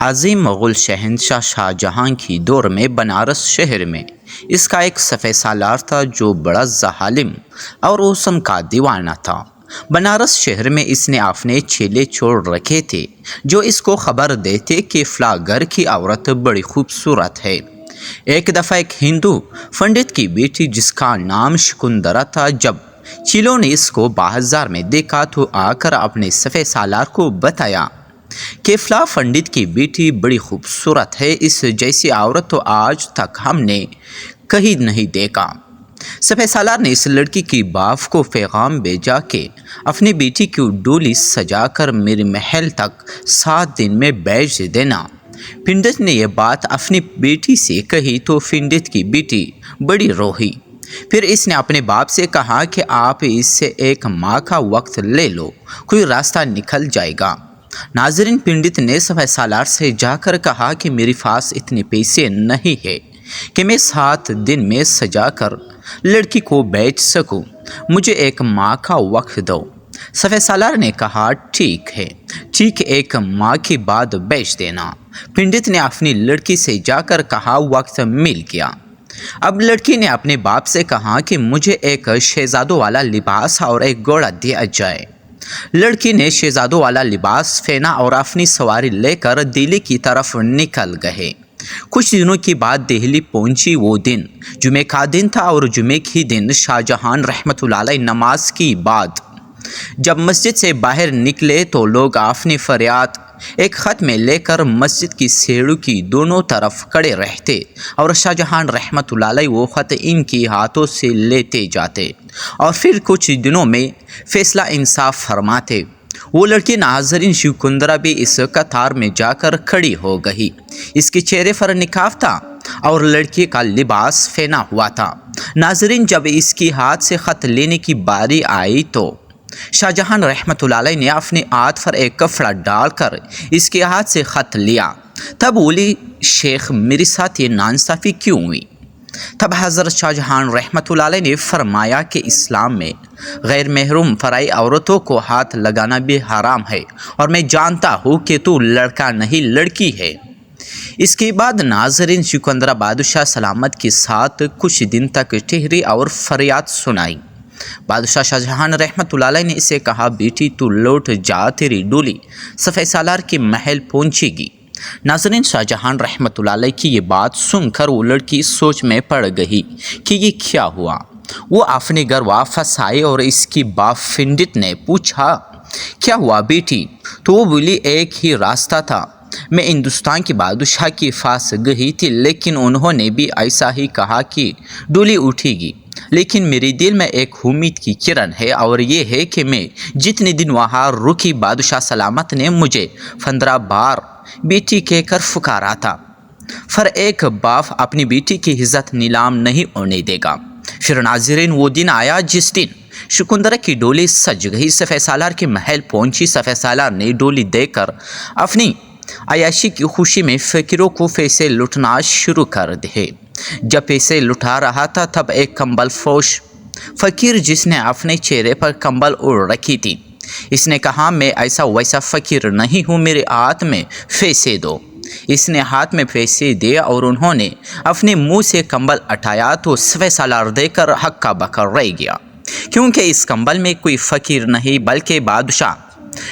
عظیم مغل شہنشاہ شاہ جہاں کی دور میں بنارس شہر میں اس کا ایک سفید سالار تھا جو بڑا ظالم اور اوسم کا دیوانہ تھا۔ بنارس شہر میں اس نے اپنے چیلے چھوڑ رکھے تھے جو اس کو خبر دیتے کہ فلاں گھر کی عورت بڑی خوبصورت ہے۔ ایک دفعہ ایک ہندو پنڈت کی بیٹی جس کا نام شکندرا تھا، جب چیلوں نے اس کو بازار میں دیکھا تو آ کر اپنے سفید سالار کو بتایا کہ فلاں پنڈت کی بیٹی بڑی خوبصورت ہے، اس جیسی عورت تو آج تک ہم نے کہیں نہیں دیکھا۔ سفید سالار نے اس لڑکی کی باپ کو پیغام بھیجا کہ اپنی بیٹی کی ڈولی سجا کر میرے محل تک 7 دن میں بھیج دینا۔ پنڈت نے یہ بات اپنی بیٹی سے کہی تو پنڈت کی بیٹی بڑی روئی۔ پھر اس نے اپنے باپ سے کہا کہ آپ اس سے 1 ماہ کا وقت لے لو، کوئی راستہ نکل جائے گا۔ ناظرین، پنڈت نے سفید سالار سے جا کر کہا کہ میرے پاس اتنے پیسے نہیں ہے کہ میں 7 دن میں سجا کر لڑکی کو بیچ سکوں، مجھے 1 ماہ کا وقت دو۔ سفید سالار نے کہا ٹھیک ہے، 1 ماہ کے بعد بیچ دینا۔ پنڈت نے اپنی لڑکی سے جا کر کہا وقت مل گیا۔ اب لڑکی نے اپنے باپ سے کہا کہ مجھے ایک شہزادوں والا لباس اور ایک گھوڑا دیا جائے۔ لڑکی نے شہزادوں والا لباس پہنا اور اپنی سواری لے کر دہلی کی طرف نکل گئے۔ کچھ دنوں کے بعد دہلی پہنچی۔ وہ دن جمعے کا دن تھا اور جمعے کے دن شاہ جہاں رحمۃ اللہ علیہ نماز کے بعد جب مسجد سے باہر نکلے تو لوگ اپنی فریاد ایک خط میں لے کر مسجد کی سیڑھیوں کی دونوں طرف کھڑے رہتے اور شاہ جہاں رحمۃ اللہ علیہ وہ خط ان کے ہاتھوں سے لیتے جاتے اور پھر کچھ دنوں میں فیصلہ انصاف فرماتے۔ وہ لڑکی ناظرین شکندرا بھی اس قطار میں جا کر کھڑی ہو گئی۔ اس کے چہرے پر نقاب تھا اور لڑکی کا لباس پہنا ہوا تھا۔ ناظرین، جب اس کے ہاتھ سے خط لینے کی باری آئی تو شاہ جہاں رحمۃ اللہ علیہ نے اپنے ہاتھ پر ایک کپڑا ڈال کر اس کے ہاتھ سے خط لیا۔ تب بولی شیخ، میرے ساتھ یہ ناانصافی کیوں ہوئی؟ تب حضرت شاہ جہاں رحمۃ اللہ علیہ نے فرمایا کہ اسلام میں غیر محرم فرائی عورتوں کو ہاتھ لگانا بھی حرام ہے اور میں جانتا ہوں کہ تو لڑکا نہیں لڑکی ہے۔ اس کے بعد ناظرین شکندرا بادشاہ سلامت کے ساتھ کچھ دن تک ٹھہری اور فریاد سنائی۔ بادشاہ شاہ جہاں رحمۃ اللہ علیہ نے اسے کہا بیٹی تو لوٹ جا، تیری ڈولی سفید سالار کے محل پہنچے گی۔ ناظرین، شاہ جہاں رحمۃ اللہ علیہ کی یہ بات سن کر وہ لڑکی سوچ میں پڑ گئی کہ یہ کیا ہوا۔ وہ اپنے گھر واپس آئی اور اس کی باپ پنڈت نے پوچھا کیا ہوا بیٹی؟ تو وہ بولی ایک ہی راستہ تھا، میں ہندوستان کے بادشاہ کے پاس گئی تھی لیکن انہوں نے بھی ایسا ہی کہا کہ ڈولی اٹھے گی، لیکن میرے دل میں ایک امید کی کرن ہے اور یہ ہے کہ میں جتنے دن وہاں رکی بادشاہ سلامت نے مجھے 15 بار بیٹی کہہ کر پکارا تھا۔ پھر ایک باپ اپنی بیٹی کی عزت نیلام نہیں ہونے دے گا۔ پھر ناظرین، وہ دن آیا جس دن شکندرا کی ڈولی سج گئی، سفید سالار کے محل پہنچی۔ سفید سالار نے ڈولی دیکھ کر اپنی عیاشی کی خوشی میں فقیروں کو پیسے لٹنا شروع کر دے۔ جب پیسے لٹا رہا تھا تب ایک کمبل فروش فقیر جس نے اپنے چہرے پر کمبل اوڑھ رکھی تھی، اس نے کہا میں ایسا ویسا فقیر نہیں ہوں، میرے ہاتھ میں پیسے دو۔ اس نے ہاتھ میں پیسے دیے اور انہوں نے اپنے منہ سے کمبل ہٹایا تو سفید سالار دے کر ہکا بکا رہ گیا، کیونکہ اس کمبل میں کوئی فقیر نہیں بلکہ بادشاہ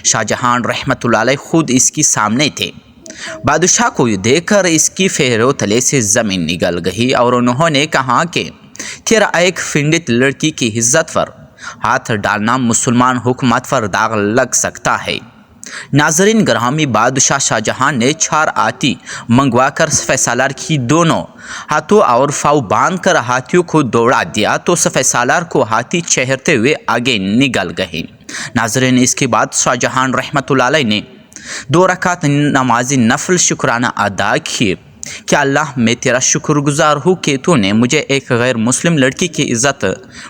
شاہ جہاں رحمۃ اللہ علیہ خود اس کے سامنے تھے۔ بادشاہ کو دیکھ کر اس کی پیروں تلے سے زمین نگل گئی اور انہوں نے کہا کہ تیرا ایک پنڈت لڑکی کی عزت پر ہاتھ ڈالنا مسلمان حکومت پر داغ لگ سکتا ہے۔ ناظرین گرامی، بادشاہ شاہ جہاں نے 4 ہاتھی منگوا کر سفید سالار کی دونوں ہاتھوں اور پاؤں باندھ کر ہاتھیوں کو دوڑا دیا تو سفید سالار کو ہاتھی چہرتے ہوئے آگے نگل گئے۔ ناظرین، اس کے بعد شاہ جہاں رحمۃ اللہ علیہ نے 2 رکعت نماز نفل شکرانہ ادا کیے کہ اللہ میں تیرا شکر گزار ہوں کہ تو نے مجھے ایک غیر مسلم لڑکی کی عزت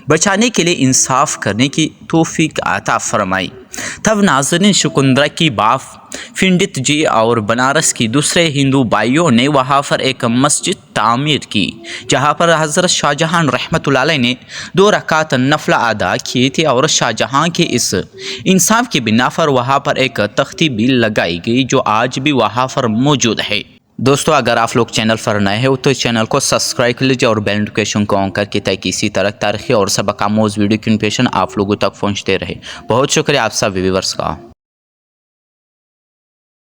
بچانے کے لیے انصاف کرنے کی توفیق عطا فرمائی۔ تب ناظرین شکندرا کی باپ پنڈت جی اور بنارس کی دوسرے ہندو بھائیوں نے وہاں پر ایک مسجد تعمیر کی، جہاں پر حضرت شاہ جہاں رحمۃ اللہ علیہ نے 2 رکعت نفلہ ادا کیے تھے، اور شاہ جہاں کے اس انصاف کی بنا پر وہاں پر ایک تختی بھی لگائی گئی جو آج بھی وہاں پر موجود ہے۔ دوستو اگر آپ لوگ چینل پر نئے ہیں تو اس چینل کو سبسکرائب کر لیجیے اور بیل نوٹیفیکیشن کو آن کر کے تاکہ اسی طرح تاریخی اور سبق آموز ویڈیو کی نوٹیفیکیشن آپ لوگوں تک پہنچتے رہے۔ بہت شکریہ آپ سب ویورز کا۔